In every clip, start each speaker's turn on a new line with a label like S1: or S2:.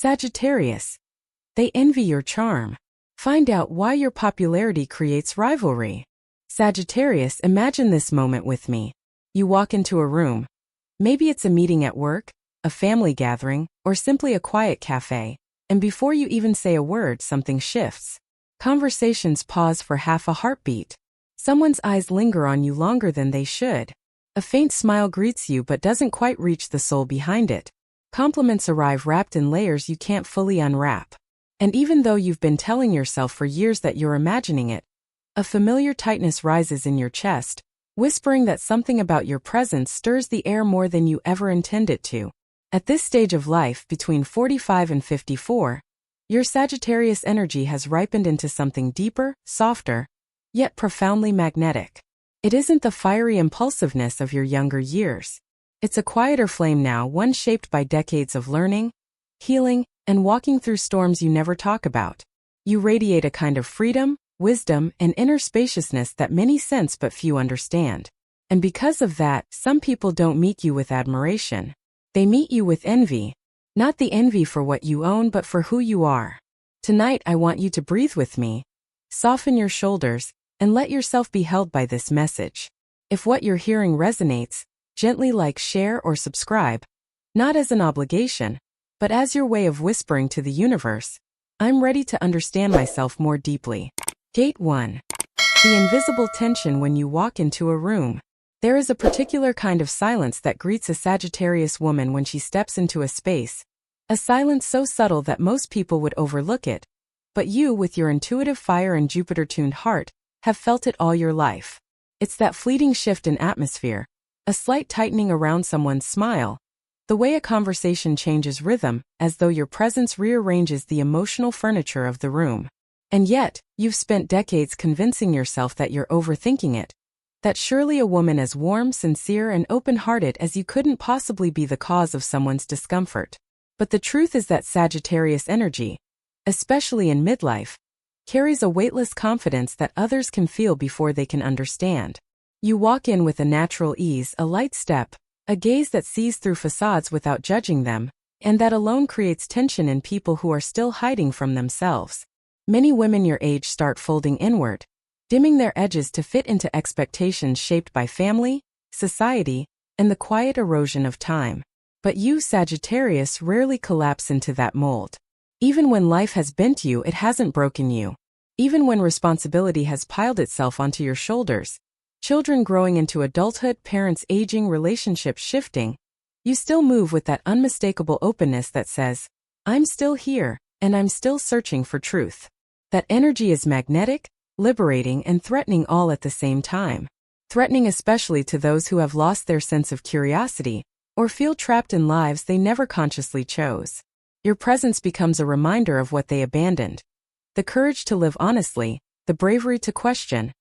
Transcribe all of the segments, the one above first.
S1: Sagittarius. They envy your charm. Find out why your popularity creates rivalry. Sagittarius, imagine this moment with me. You walk into a room. Maybe it's a meeting at work, a family gathering, or simply a quiet cafe, and before you even say a word, something shifts. Conversations pause for half a heartbeat. Someone's eyes linger on you longer than they should. A faint smile greets you but doesn't quite reach the soul behind it. Compliments arrive wrapped in layers you can't fully unwrap. And even though you've been telling yourself for years that you're imagining it, a familiar tightness rises in your chest, whispering that something about your presence stirs the air more than you ever intended to. At this stage of life, between 45 and 54, your Sagittarius energy has ripened into something deeper, softer, yet profoundly magnetic. It isn't the fiery impulsiveness of your younger years. It's a quieter flame now, one shaped by decades of learning, healing, and walking through storms you never talk about. You radiate a kind of freedom, wisdom, and inner spaciousness that many sense but few understand. And because of that, some people don't meet you with admiration. They meet you with envy. Not the envy for what you own but for who you are. Tonight I want you to breathe with me. Soften your shoulders, and let yourself be held by this message. If what you're hearing resonates, gently like, share, or subscribe. Not as an obligation, but as your way of whispering to the universe, I'm ready to understand myself more deeply. Gate 1. The invisible tension when you walk into a room. There is a particular kind of silence that greets a Sagittarius woman when she steps into a space. A silence so subtle that most people would overlook it. But you, with your intuitive fire and Jupiter-tuned heart, have felt it all your life. It's that fleeting shift in atmosphere, a slight tightening around someone's smile, the way a conversation changes rhythm, as though your presence rearranges the emotional furniture of the room. And yet, you've spent decades convincing yourself that you're overthinking it. That surely a woman as warm, sincere, and open-hearted as you couldn't possibly be the cause of someone's discomfort. But the truth is that Sagittarius energy, especially in midlife, carries a weightless confidence that others can feel before they can understand. You walk in with a natural ease, a light step, a gaze that sees through facades without judging them, and that alone creates tension in people who are still hiding from themselves. Many women your age start folding inward, dimming their edges to fit into expectations shaped by family, society, and the quiet erosion of time. But you, Sagittarius, rarely collapse into that mold. Even when life has bent you, it hasn't broken you. Even when responsibility has piled itself onto your shoulders, children growing into adulthood, parents aging, relationships shifting, you still move with that unmistakable openness that says, I'm still here, and I'm still searching for truth. That energy is magnetic, liberating, and threatening all at the same time. Threatening especially to those who have lost their sense of curiosity, or feel trapped in lives they never consciously chose. Your presence becomes a reminder of what they abandoned. The courage to live honestly, the bravery to question,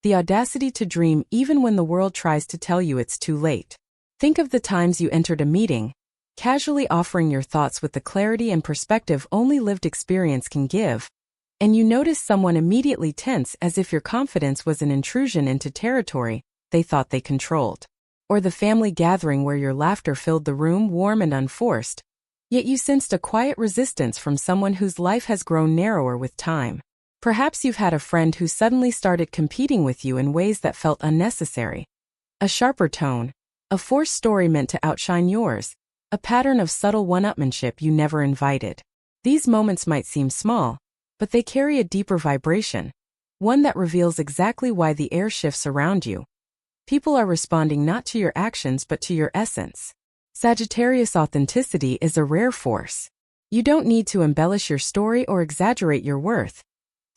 S1: the audacity to dream even when the world tries to tell you it's too late. Think of the times you entered a meeting, casually offering your thoughts with the clarity and perspective only lived experience can give, and you notice someone immediately tense as if your confidence was an intrusion into territory they thought they controlled. Or the family gathering where your laughter filled the room, warm and unforced, yet you sensed a quiet resistance from someone whose life has grown narrower with time. Perhaps you've had a friend who suddenly started competing with you in ways that felt unnecessary. A sharper tone, a forced story meant to outshine yours, a pattern of subtle one-upmanship you never invited. These moments might seem small, but they carry a deeper vibration, one that reveals exactly why the air shifts around you. People are responding not to your actions but to your essence. Sagittarius authenticity is a rare force. You don't need to embellish your story or exaggerate your worth.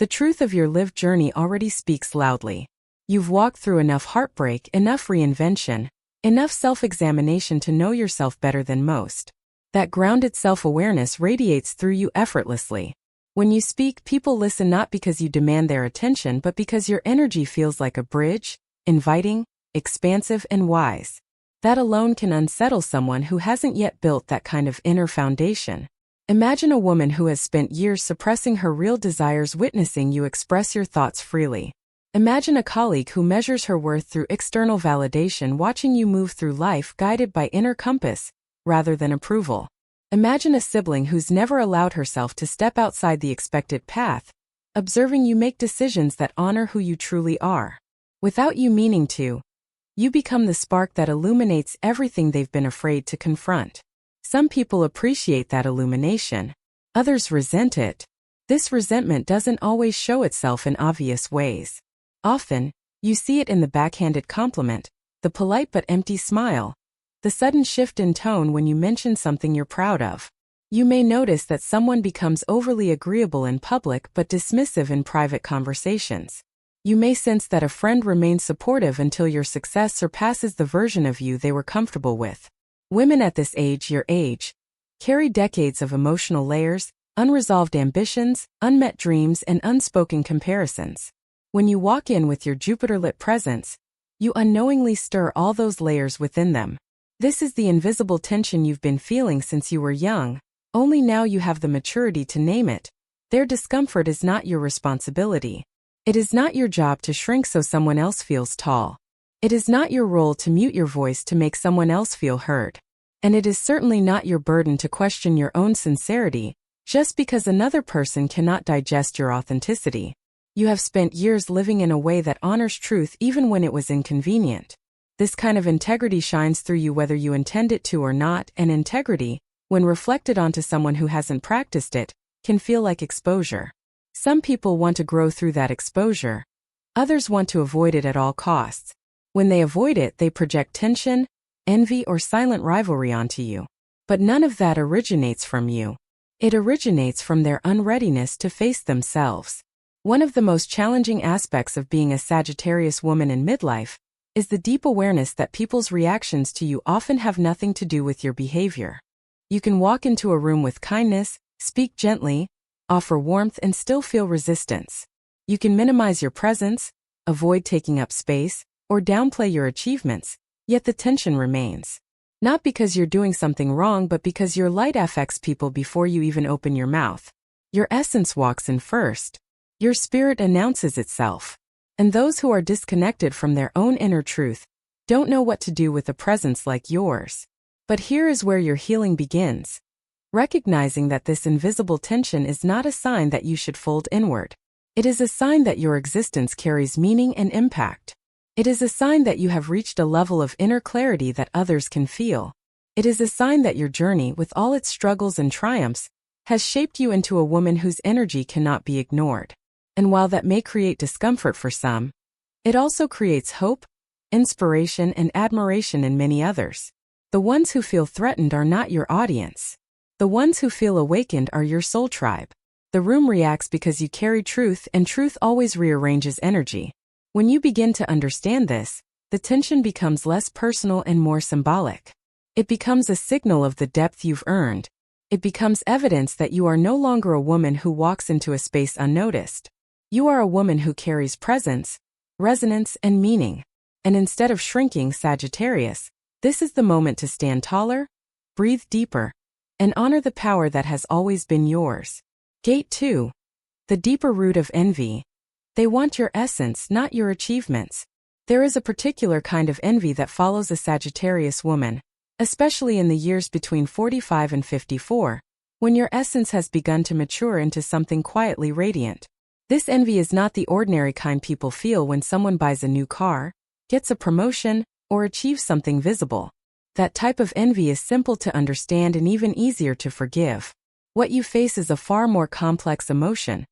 S1: The truth of your lived journey already speaks loudly. You've walked through enough heartbreak, enough reinvention, enough self-examination to know yourself better than most. That grounded self-awareness radiates through you effortlessly. When you speak, people listen not because you demand their attention but because your energy feels like a bridge, inviting, expansive, and wise. That alone can unsettle someone who hasn't yet built that kind of inner foundation. Imagine a woman who has spent years suppressing her real desires witnessing you express your thoughts freely. Imagine a colleague who measures her worth through external validation watching you move through life guided by inner compass, rather than approval. Imagine a sibling who's never allowed herself to step outside the expected path, observing you make decisions that honor who you truly are. Without you meaning to, you become the spark that illuminates everything they've been afraid to confront. Some people appreciate that illumination. Others resent it. This resentment doesn't always show itself in obvious ways. Often, you see it in the backhanded compliment, the polite but empty smile, the sudden shift in tone when you mention something you're proud of. You may notice that someone becomes overly agreeable in public but dismissive in private conversations. You may sense that a friend remains supportive until your success surpasses the version of you they were comfortable with. Women at this age, your age, carry decades of emotional layers, unresolved ambitions, unmet dreams, and unspoken comparisons. When you walk in with your Jupiter-lit presence, you unknowingly stir all those layers within them. This is the invisible tension you've been feeling since you were young, only now you have the maturity to name it. Their discomfort is not your responsibility. It is not your job to shrink so someone else feels tall. It is not your role to mute your voice to make someone else feel heard. And it is certainly not your burden to question your own sincerity, just because another person cannot digest your authenticity. You have spent years living in a way that honors truth even when it was inconvenient. This kind of integrity shines through you whether you intend it to or not, and integrity, when reflected onto someone who hasn't practiced it, can feel like exposure. Some people want to grow through that exposure. Others want to avoid it at all costs. When they avoid it, they project tension, envy, or silent rivalry onto you. But none of that originates from you. It originates from their unreadiness to face themselves. One of the most challenging aspects of being a Sagittarius woman in midlife is the deep awareness that people's reactions to you often have nothing to do with your behavior. You can walk into a room with kindness, speak gently, offer warmth, and still feel resistance. You can minimize your presence, avoid taking up space, or downplay your achievements, yet the tension remains. Not because you're doing something wrong, but because your light affects people before you even open your mouth. Your essence walks in first. Your spirit announces itself. And those who are disconnected from their own inner truth don't know what to do with a presence like yours. But here is where your healing begins. Recognizing that this invisible tension is not a sign that you should fold inward. It is a sign that your existence carries meaning and impact. It is a sign that you have reached a level of inner clarity that others can feel. It is a sign that your journey, with all its struggles and triumphs, has shaped you into a woman whose energy cannot be ignored. And while that may create discomfort for some, it also creates hope, inspiration, and admiration in many others. The ones who feel threatened are not your audience. The ones who feel awakened are your soul tribe. The room reacts because you carry truth, and truth always rearranges energy. When you begin to understand this, the tension becomes less personal and more symbolic. It becomes a signal of the depth you've earned. It becomes evidence that you are no longer a woman who walks into a space unnoticed. You are a woman who carries presence, resonance, and meaning. And instead of shrinking, Sagittarius, this is the moment to stand taller, breathe deeper, and honor the power that has always been yours. Gate 2. The deeper root of envy. They want your essence, not your achievements. There is a particular kind of envy that follows a Sagittarius woman, especially in the years between 45 and 54, when your essence has begun to mature into something quietly radiant. This envy is not the ordinary kind people feel when someone buys a new car, gets a promotion, or achieves something visible. That type of envy is simple to understand and even easier to forgive. What you face is a far more complex emotion,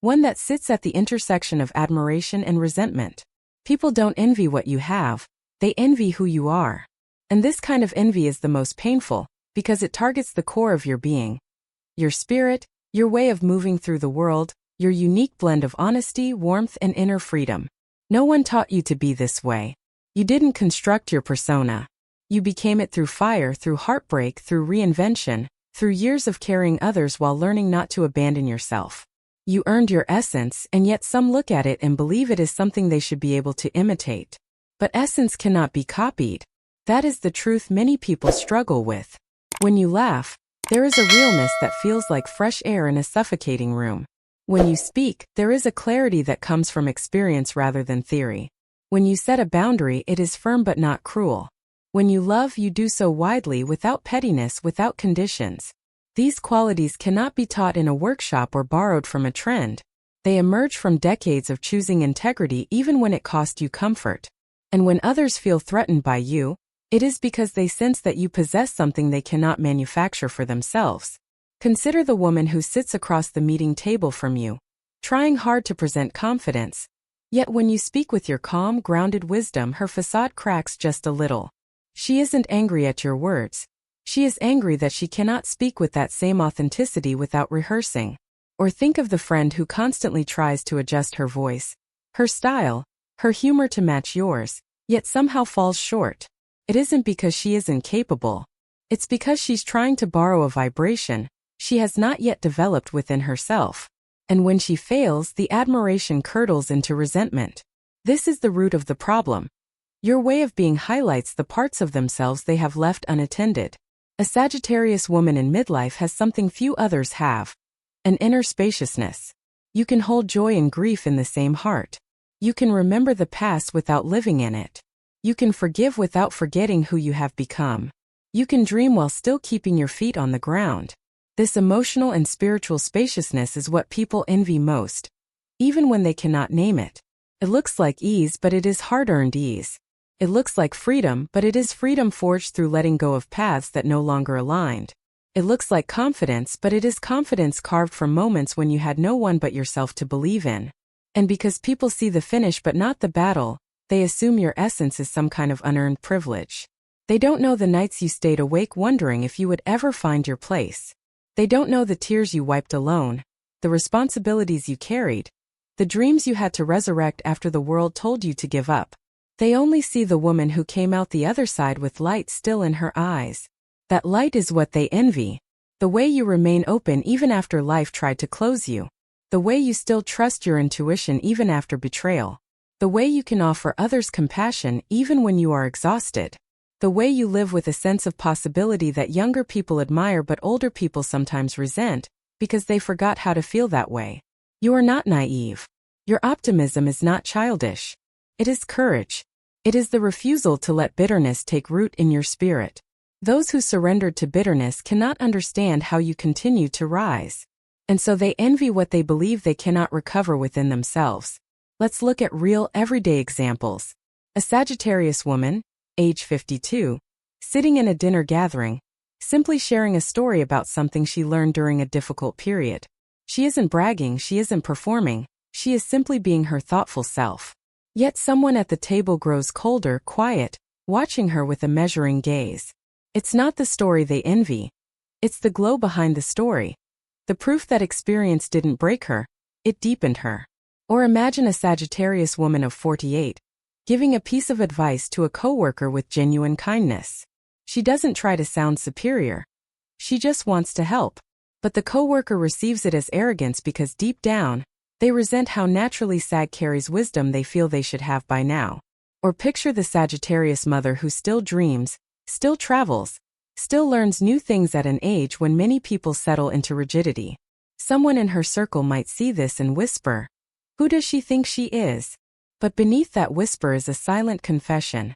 S1: one that sits at the intersection of admiration and resentment. People don't envy what you have, they envy who you are. And this kind of envy is the most painful, because it targets the core of your being. Your spirit, your way of moving through the world, your unique blend of honesty, warmth, and inner freedom. No one taught you to be this way. You didn't construct your persona. You became it through fire, through heartbreak, through reinvention, through years of carrying others while learning not to abandon yourself. You earned your essence, and yet some look at it and believe it is something they should be able to imitate. But essence cannot be copied. That is the truth many people struggle with. When you laugh, there is a realness that feels like fresh air in a suffocating room. When you speak, there is a clarity that comes from experience rather than theory. When you set a boundary, it is firm but not cruel. When you love, you do so widely, without pettiness, without conditions. These qualities cannot be taught in a workshop or borrowed from a trend. They emerge from decades of choosing integrity even when it cost you comfort. And when others feel threatened by you, it is because they sense that you possess something they cannot manufacture for themselves. Consider the woman who sits across the meeting table from you, trying hard to present confidence. Yet when you speak with your calm, grounded wisdom, her facade cracks just a little. She isn't angry at your words. She is angry that she cannot speak with that same authenticity without rehearsing. Or think of the friend who constantly tries to adjust her voice, her style, her humor to match yours, yet somehow falls short. It isn't because she isn't capable. It's because she's trying to borrow a vibration she has not yet developed within herself. And when she fails, the admiration curdles into resentment. This is the root of the problem. Your way of being highlights the parts of themselves they have left unattended. A Sagittarius woman in midlife has something few others have: an inner spaciousness. You can hold joy and grief in the same heart. You can remember the past without living in it. You can forgive without forgetting who you have become. You can dream while still keeping your feet on the ground. This emotional and spiritual spaciousness is what people envy most, even when they cannot name it. It looks like ease, but it is hard-earned ease. It looks like freedom, but it is freedom forged through letting go of paths that no longer aligned. It looks like confidence, but it is confidence carved from moments when you had no one but yourself to believe in. And because people see the finish but not the battle, they assume your essence is some kind of unearned privilege. They don't know the nights you stayed awake wondering if you would ever find your place. They don't know the tears you wiped alone, the responsibilities you carried, the dreams you had to resurrect after the world told you to give up. They only see the woman who came out the other side with light still in her eyes. That light is what they envy. The way you remain open even after life tried to close you. The way you still trust your intuition even after betrayal. The way you can offer others compassion even when you are exhausted. The way you live with a sense of possibility that younger people admire but older people sometimes resent, because they forgot how to feel that way. You are not naive. Your optimism is not childish. It is courage. It is the refusal to let bitterness take root in your spirit. Those who surrendered to bitterness cannot understand how you continue to rise. And so they envy what they believe they cannot recover within themselves. Let's look at real, everyday examples. A Sagittarius woman, age 52, sitting in a dinner gathering, simply sharing a story about something she learned during a difficult period. She isn't bragging, she isn't performing, she is simply being her thoughtful self. Yet someone at the table grows colder, quiet, watching her with a measuring gaze. It's not the story they envy. It's the glow behind the story. The proof that experience didn't break her, it deepened her. Or imagine a Sagittarius woman of 48, giving a piece of advice to a coworker with genuine kindness. She doesn't try to sound superior. She just wants to help. But the coworker receives it as arrogance because deep down, they resent how naturally Sag carries wisdom they feel they should have by now. Or picture the Sagittarius mother who still dreams, still travels, still learns new things at an age when many people settle into rigidity. Someone in her circle might see this and whisper, "Who does she think she is?" But beneath that whisper is a silent confession.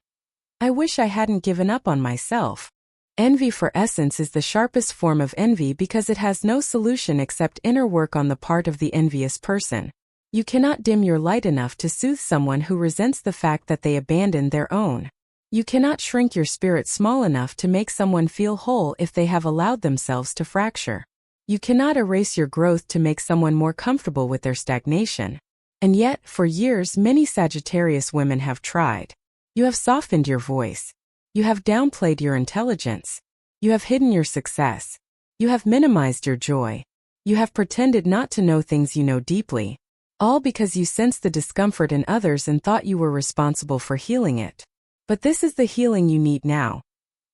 S1: I wish I hadn't given up on myself. Envy, for essence, is the sharpest form of envy because it has no solution except inner work on the part of the envious person. You cannot dim your light enough to soothe someone who resents the fact that they abandoned their own. You cannot shrink your spirit small enough to make someone feel whole if they have allowed themselves to fracture. You cannot erase your growth to make someone more comfortable with their stagnation. And yet, for years, many Sagittarius women have tried. You have softened your voice. You have downplayed your intelligence. You have hidden your success. You have minimized your joy. You have pretended not to know things you know deeply. All because you sensed the discomfort in others and thought you were responsible for healing it. But this is the healing you need now.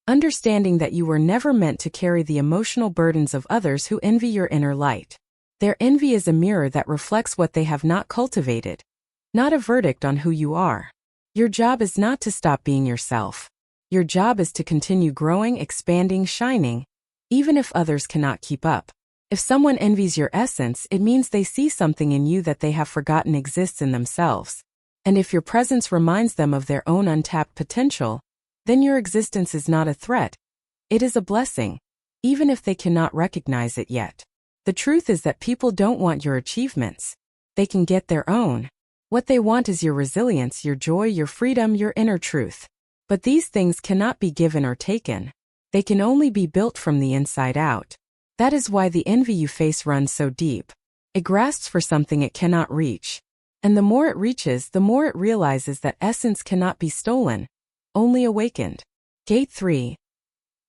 S1: Understanding that you were never meant to carry the emotional burdens of others who envy your inner light. Their envy is a mirror that reflects what they have not cultivated, not a verdict on who you are. Your job is not to stop being yourself. Your job is to continue growing, expanding, shining, even if others cannot keep up. If someone envies your essence, it means they see something in you that they have forgotten exists in themselves. And if your presence reminds them of their own untapped potential, then your existence is not a threat. It is a blessing. even if they cannot recognize it yet. The truth is that people don't want your achievements. They can get their own. What they want is your resilience, your joy, your freedom, your inner truth. But these things cannot be given or taken. They can only be built from the inside out. That is why the envy you face runs so deep. It grasps for something it cannot reach. And the more it reaches, the more it realizes that essence cannot be stolen, only awakened. Gate 3.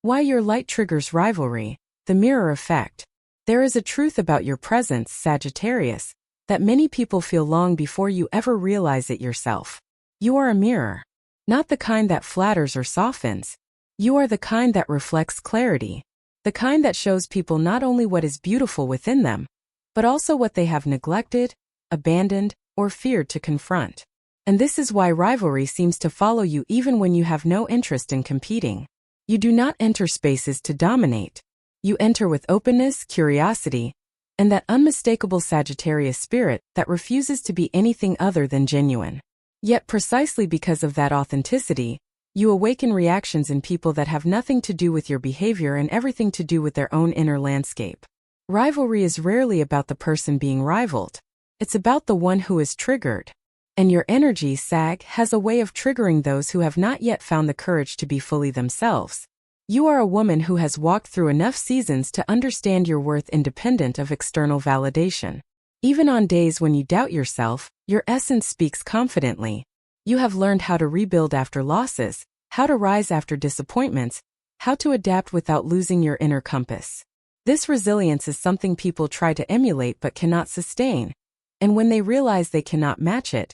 S1: Why your light triggers rivalry, the mirror effect. There is a truth about your presence, Sagittarius, that many people feel long before you ever realize it yourself. You are a mirror. Not the kind that flatters or softens. You are the kind that reflects clarity. The kind that shows people not only what is beautiful within them, but also what they have neglected, abandoned, or feared to confront. And this is why rivalry seems to follow you even when you have no interest in competing. You do not enter spaces to dominate. You enter with openness, curiosity, and that unmistakable Sagittarius spirit that refuses to be anything other than genuine. Yet precisely because of that authenticity, you awaken reactions in people that have nothing to do with your behavior and everything to do with their own inner landscape. Rivalry is rarely about the person being rivaled. It's about the one who is triggered. And your energy, Sag, has a way of triggering those who have not yet found the courage to be fully themselves. You are a woman who has walked through enough seasons to understand your worth independent of external validation. Even on days when you doubt yourself, your essence speaks confidently. You have learned how to rebuild after losses, how to rise after disappointments, how to adapt without losing your inner compass. This resilience is something people try to emulate but cannot sustain. And when they realize they cannot match it,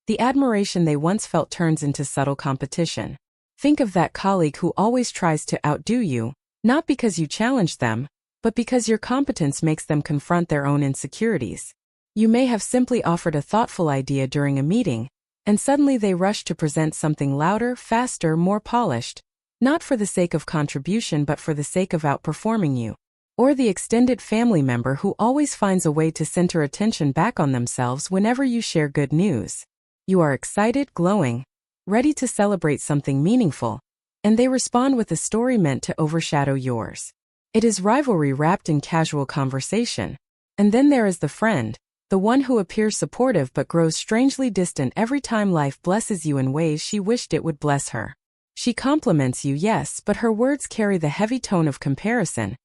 S1: the admiration they once felt turns into subtle competition. Think of that colleague who always tries to outdo you, not because you challenge them, but because your competence makes them confront their own insecurities. You may have simply offered a thoughtful idea during a meeting, and suddenly they rush to present something louder, faster, more polished, not for the sake of contribution but for the sake of outperforming you. Or the extended family member who always finds a way to center attention back on themselves whenever you share good news. You are excited, glowing, ready to celebrate something meaningful, and they respond with a story meant to overshadow yours. It is rivalry wrapped in casual conversation. And then there is the friend, the one who appears supportive but grows strangely distant every time life blesses you in ways she wished it would bless her. She compliments you, yes, but her words carry the heavy tone of comparison,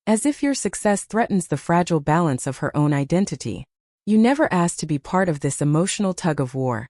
S1: as if your success threatens the fragile balance of her own identity. You never asked to be part of this emotional tug-of-war.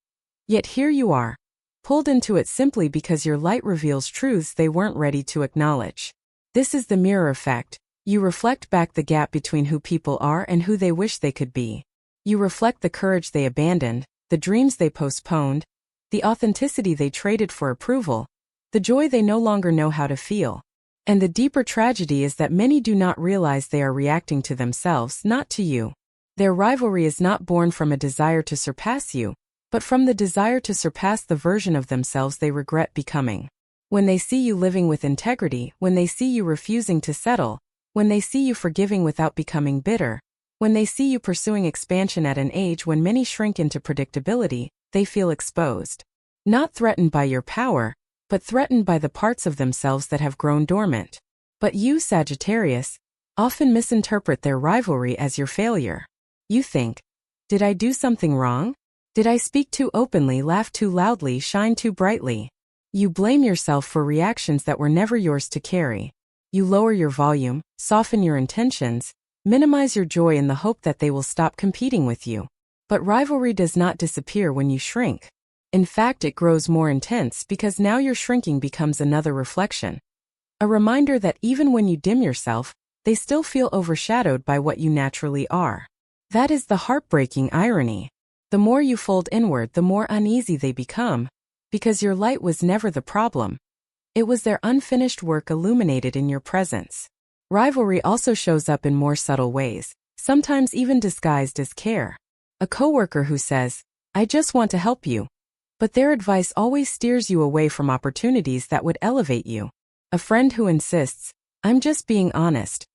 S1: Yet here you are, pulled into it simply because your light reveals truths they weren't ready to acknowledge. This is the mirror effect. You reflect back the gap between who people are and who they wish they could be. You reflect the courage they abandoned, the dreams they postponed, the authenticity they traded for approval, the joy they no longer know how to feel. And the deeper tragedy is that many do not realize they are reacting to themselves, not to you. Their rivalry is not born from a desire to surpass you, but from the desire to surpass the version of themselves they regret becoming. When they see you living with integrity, when they see you refusing to settle, when they see you forgiving without becoming bitter, when they see you pursuing expansion at an age when many shrink into predictability, they feel exposed. Not threatened by your power, but threatened by the parts of themselves that have grown dormant. But you, Sagittarius, often misinterpret their rivalry as your failure. You think, did I do something wrong? Did I speak too openly, laugh too loudly, shine too brightly? You blame yourself for reactions that were never yours to carry. You lower your volume, soften your intentions, minimize your joy in the hope that they will stop competing with you. But rivalry does not disappear when you shrink. In fact, it grows more intense because now your shrinking becomes another reflection. A reminder that even when you dim yourself, they still feel overshadowed by what you naturally are. That is the heartbreaking irony. The more you fold inward, the more uneasy they become, because your light was never the problem. It was their unfinished work illuminated in your presence. Rivalry also shows up in more subtle ways, sometimes even disguised as care. A coworker who says, "I just want to help you," but their advice always steers you away from opportunities that would elevate you. A friend who insists, "I'm just being honest,"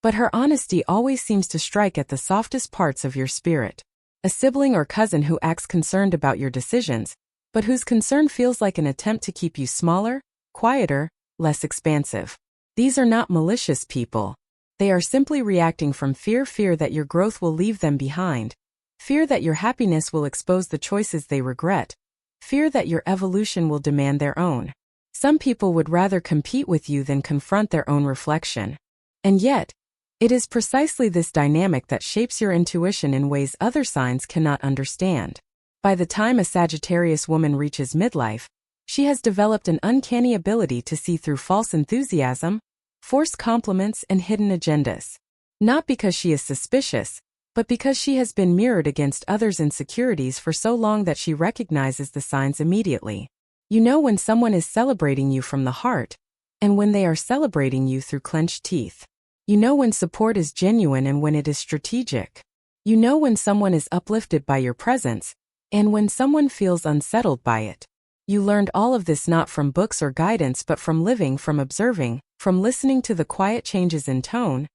S1: but her honesty always seems to strike at the softest parts of your spirit. A sibling or cousin who acts concerned about your decisions, but whose concern feels like an attempt to keep you smaller, quieter, less expansive. These are not malicious people. They are simply reacting from fear that your growth will leave them behind, fear that your happiness will expose the choices they regret, fear that your evolution will demand their own. Some people would rather compete with you than confront their own reflection. And yet, it is precisely this dynamic that shapes your intuition in ways other signs cannot understand. By the time a Sagittarius woman reaches midlife, she has developed an uncanny ability to see through false enthusiasm, forced compliments, and hidden agendas. Not because she is suspicious, but because she has been mirrored against others' insecurities for so long that she recognizes the signs immediately. You know when someone is celebrating you from the heart, and when they are celebrating you through clenched teeth. You know when support is genuine and when it is strategic. You know when someone is uplifted by your presence, and when someone feels unsettled by it. You learned all of this not from books or guidance but from living, from observing, from listening to the quiet changes in tone,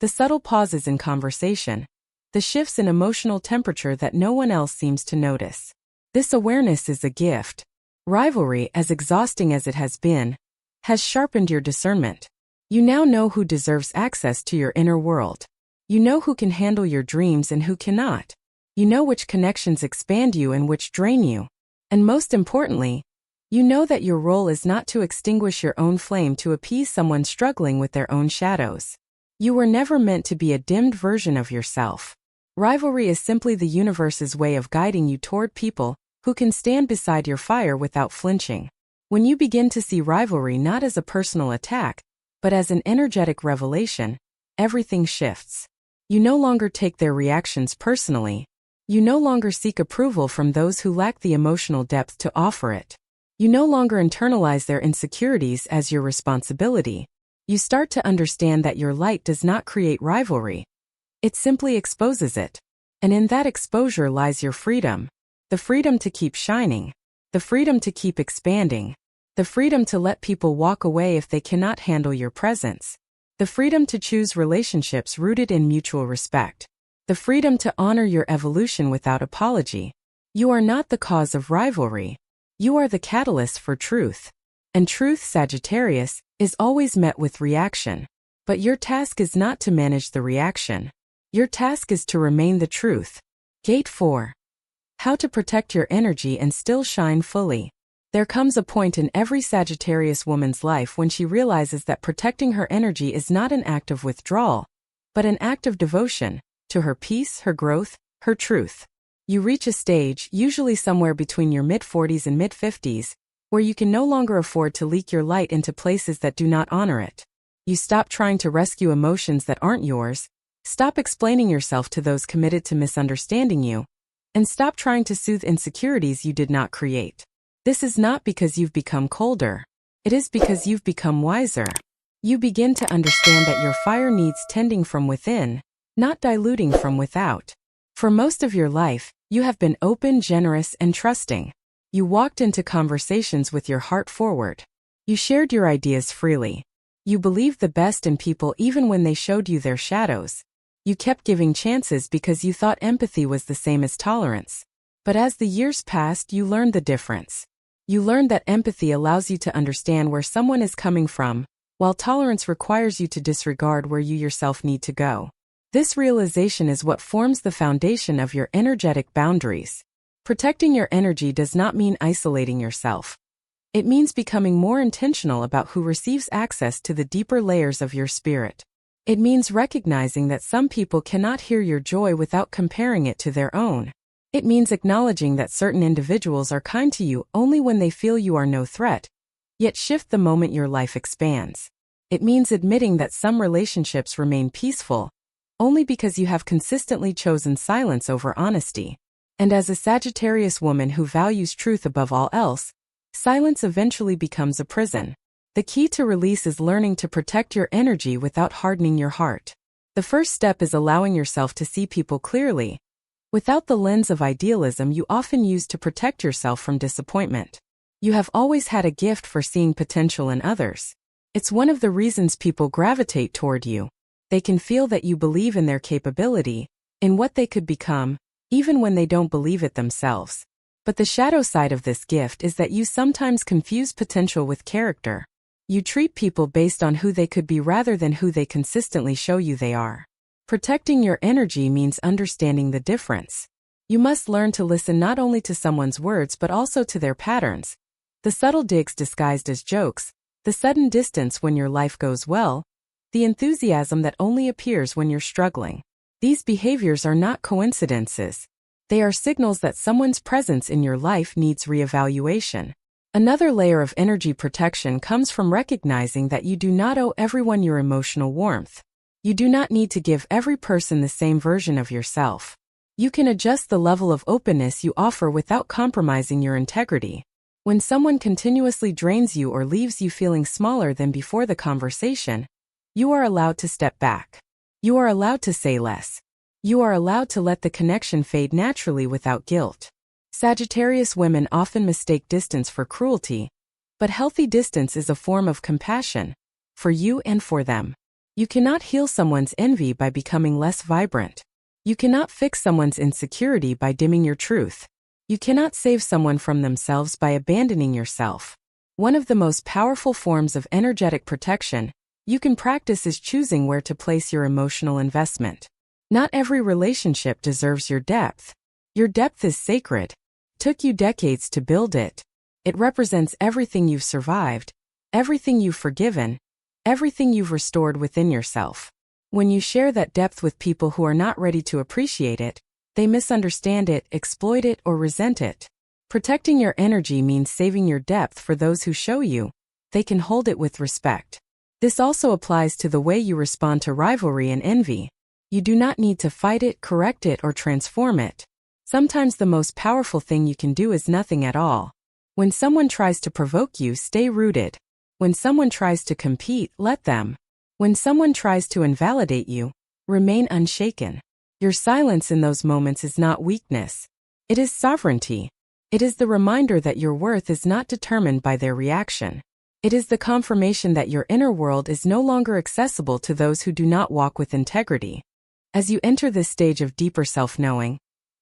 S1: the subtle pauses in conversation, the shifts in emotional temperature that no one else seems to notice. This awareness is a gift. Rivalry, as exhausting as it has been, has sharpened your discernment. You now know who deserves access to your inner world. You know who can handle your dreams and who cannot. You know which connections expand you and which drain you. And most importantly, you know that your role is not to extinguish your own flame to appease someone struggling with their own shadows. You were never meant to be a dimmed version of yourself. Rivalry is simply the universe's way of guiding you toward people who can stand beside your fire without flinching. When you begin to see rivalry not as a personal attack, but as an energetic revelation, everything shifts. You no longer take their reactions personally. You no longer seek approval from those who lack the emotional depth to offer it. You no longer internalize their insecurities as your responsibility. You start to understand that your light does not create rivalry. It simply exposes it. And in that exposure lies your freedom. The freedom to keep shining. The freedom to keep expanding. The freedom to let people walk away if they cannot handle your presence. The freedom to choose relationships rooted in mutual respect. The freedom to honor your evolution without apology. You are not the cause of rivalry. You are the catalyst for truth. And truth, Sagittarius, is always met with reaction. But your task is not to manage the reaction. Your task is to remain the truth. Gate 4. How to protect your energy and still shine fully. There comes a point in every Sagittarius woman's life when she realizes that protecting her energy is not an act of withdrawal, but an act of devotion to her peace, her growth, her truth. You reach a stage, usually somewhere between your mid-40s and mid-50s, where you can no longer afford to leak your light into places that do not honor it. You stop trying to rescue emotions that aren't yours, stop explaining yourself to those committed to misunderstanding you, and stop trying to soothe insecurities you did not create. This is not because you've become colder. It is because you've become wiser. You begin to understand that your fire needs tending from within, not diluting from without. For most of your life, you have been open, generous, and trusting. You walked into conversations with your heart forward. You shared your ideas freely. You believed the best in people even when they showed you their shadows. You kept giving chances because you thought empathy was the same as tolerance. But as the years passed, you learned the difference. You learned that empathy allows you to understand where someone is coming from, while tolerance requires you to disregard where you yourself need to go. This realization is what forms the foundation of your energetic boundaries. Protecting your energy does not mean isolating yourself. It means becoming more intentional about who receives access to the deeper layers of your spirit. It means recognizing that some people cannot hear your joy without comparing it to their own. It means acknowledging that certain individuals are kind to you only when they feel you are no threat, yet shift the moment your life expands. It means admitting that some relationships remain peaceful, only because you have consistently chosen silence over honesty. And as a Sagittarius woman who values truth above all else, silence eventually becomes a prison. The key to release is learning to protect your energy without hardening your heart. The first step is allowing yourself to see people clearly, without the lens of idealism you often use to protect yourself from disappointment. You have always had a gift for seeing potential in others. It's one of the reasons people gravitate toward you. They can feel that you believe in their capability, in what they could become, even when they don't believe it themselves. But the shadow side of this gift is that you sometimes confuse potential with character. You treat people based on who they could be rather than who they consistently show you they are. Protecting your energy means understanding the difference. You must learn to listen not only to someone's words but also to their patterns. The subtle digs disguised as jokes, the sudden distance when your life goes well, the enthusiasm that only appears when you're struggling. These behaviors are not coincidences. They are signals that someone's presence in your life needs reevaluation. Another layer of energy protection comes from recognizing that you do not owe everyone your emotional warmth. You do not need to give every person the same version of yourself. You can adjust the level of openness you offer without compromising your integrity. When someone continuously drains you or leaves you feeling smaller than before the conversation, you are allowed to step back. You are allowed to say less. You are allowed to let the connection fade naturally without guilt. Sagittarius women often mistake distance for cruelty, but healthy distance is a form of compassion, for you and for them. You cannot heal someone's envy by becoming less vibrant. You cannot fix someone's insecurity by dimming your truth. You cannot save someone from themselves by abandoning yourself. One of the most powerful forms of energetic protection you can practice is choosing where to place your emotional investment. Not every relationship deserves your depth. Your depth is sacred. Took you decades to build it. It represents everything you've survived, everything you've forgiven, everything you've restored within yourself. When you share that depth with people who are not ready to appreciate it, they misunderstand it, exploit it, or resent it. Protecting your energy means saving your depth for those who show you they can hold it with respect. This also applies to the way you respond to rivalry and envy. You do not need to fight it, correct it, or transform it. Sometimes the most powerful thing you can do is nothing at all. When someone tries to provoke you, stay rooted. When someone tries to compete, let them. When someone tries to invalidate you, remain unshaken. Your silence in those moments is not weakness. It is sovereignty. It is the reminder that your worth is not determined by their reaction. It is the confirmation that your inner world is no longer accessible to those who do not walk with integrity. As you enter this stage of deeper self-knowing,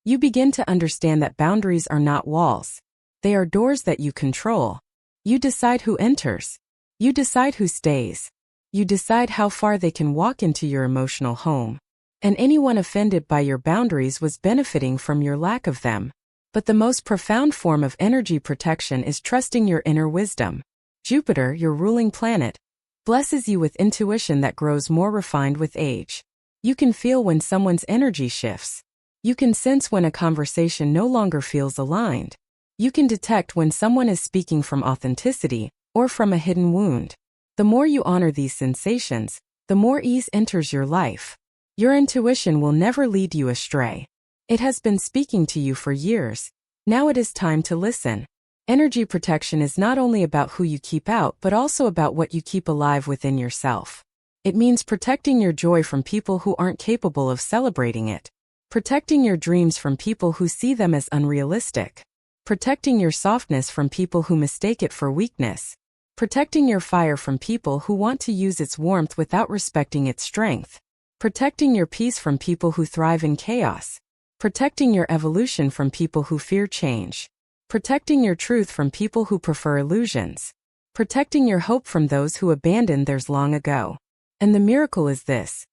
S1: you begin to understand that boundaries are not walls. They are doors that you control. You decide who enters. You decide who stays. You decide how far they can walk into your emotional home. And anyone offended by your boundaries was benefiting from your lack of them. But the most profound form of energy protection is trusting your inner wisdom. Jupiter, your ruling planet, blesses you with intuition that grows more refined with age. You can feel when someone's energy shifts. You can sense when a conversation no longer feels aligned. You can detect when someone is speaking from authenticity or from a hidden wound. The more you honor these sensations, the more ease enters your life. Your intuition will never lead you astray. It has been speaking to you for years. Now it is time to listen. Energy protection is not only about who you keep out but also about what you keep alive within yourself. It means protecting your joy from people who aren't capable of celebrating it. Protecting your dreams from people who see them as unrealistic. Protecting your softness from people who mistake it for weakness. Protecting your fire from people who want to use its warmth without respecting its strength. Protecting your peace from people who thrive in chaos. Protecting your evolution from people who fear change. Protecting your truth from people who prefer illusions. Protecting your hope from those who abandoned theirs long ago. And the miracle is this.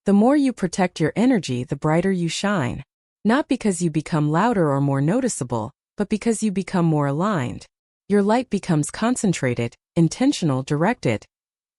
S1: The more you protect your energy, the brighter you shine. Not because you become louder or more noticeable, but because you become more aligned. Your light becomes concentrated, intentional, directed,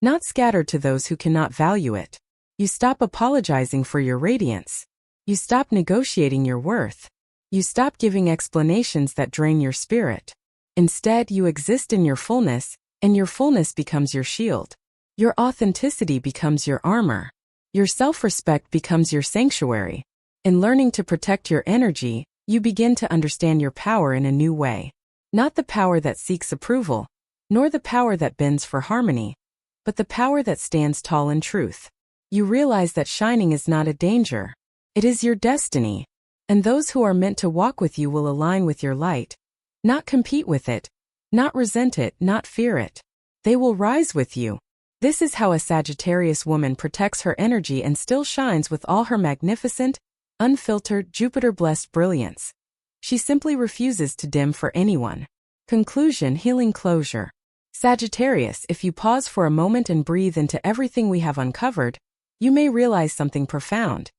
S1: not scattered to those who cannot value it. You stop apologizing for your radiance. You stop negotiating your worth. You stop giving explanations that drain your spirit. Instead, you exist in your fullness, and your fullness becomes your shield. Your authenticity becomes your armor. Your self-respect becomes your sanctuary. In learning to protect your energy, you begin to understand your power in a new way. Not the power that seeks approval, nor the power that bends for harmony, but the power that stands tall in truth. You realize that shining is not a danger. It is your destiny. And those who are meant to walk with you will align with your light. Not compete with it. Not resent it, not fear it. They will rise with you. This is how a Sagittarius woman protects her energy and still shines with all her magnificent, unfiltered, Jupiter-blessed brilliance. She simply refuses to dim for anyone. Conclusion: healing closure. Sagittarius, if you pause for a moment and breathe into everything we have uncovered, you may realize something profound.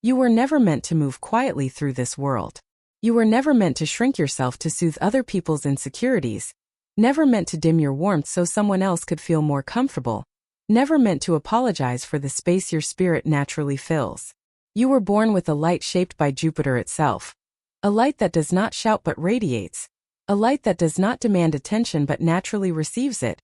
S1: You were never meant to move quietly through this world. You were never meant to shrink yourself to soothe other people's insecurities, never meant to dim your warmth so someone else could feel more comfortable, never meant to apologize for the space your spirit naturally fills. You were born with a light shaped by Jupiter itself. A light that does not shout but radiates. A light that does not demand attention but naturally receives it.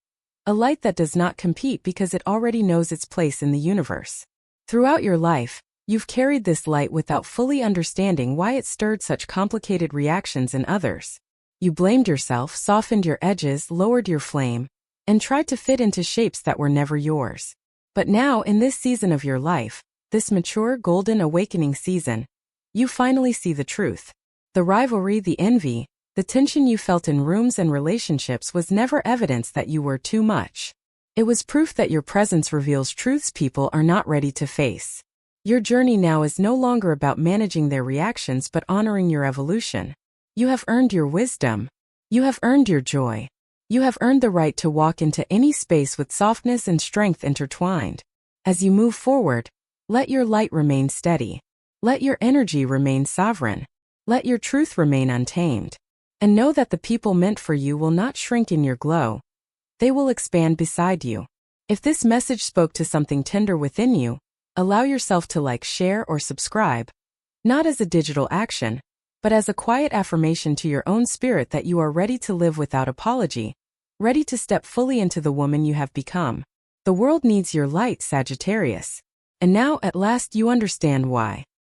S1: A light that does not compete because it already knows its place in the universe. Throughout your life, you've carried this light without fully understanding why it stirred such complicated reactions in others. You blamed yourself, softened your edges, lowered your flame, and tried to fit into shapes that were never yours. But now, in this season of your life, this mature, golden awakening season, you finally see the truth. The rivalry, the envy, the tension you felt in rooms and relationships was never evidence that you were too much. It was proof that your presence reveals truths people are not ready to face. Your journey now is no longer about managing their reactions but honoring your evolution. You have earned your wisdom. You have earned your joy. You have earned the right to walk into any space with softness and strength intertwined. As you move forward, let your light remain steady. Let your energy remain sovereign. Let your truth remain untamed. And know that the people meant for you will not shrink in your glow. They will expand beside you. If this message spoke to something tender within you, allow yourself to like, share, or subscribe, not as a digital action, but as a quiet affirmation to your own spirit that you are ready to live without apology, ready to step fully into the woman you have become. The world needs your light, Sagittarius. And now, at last, you understand why.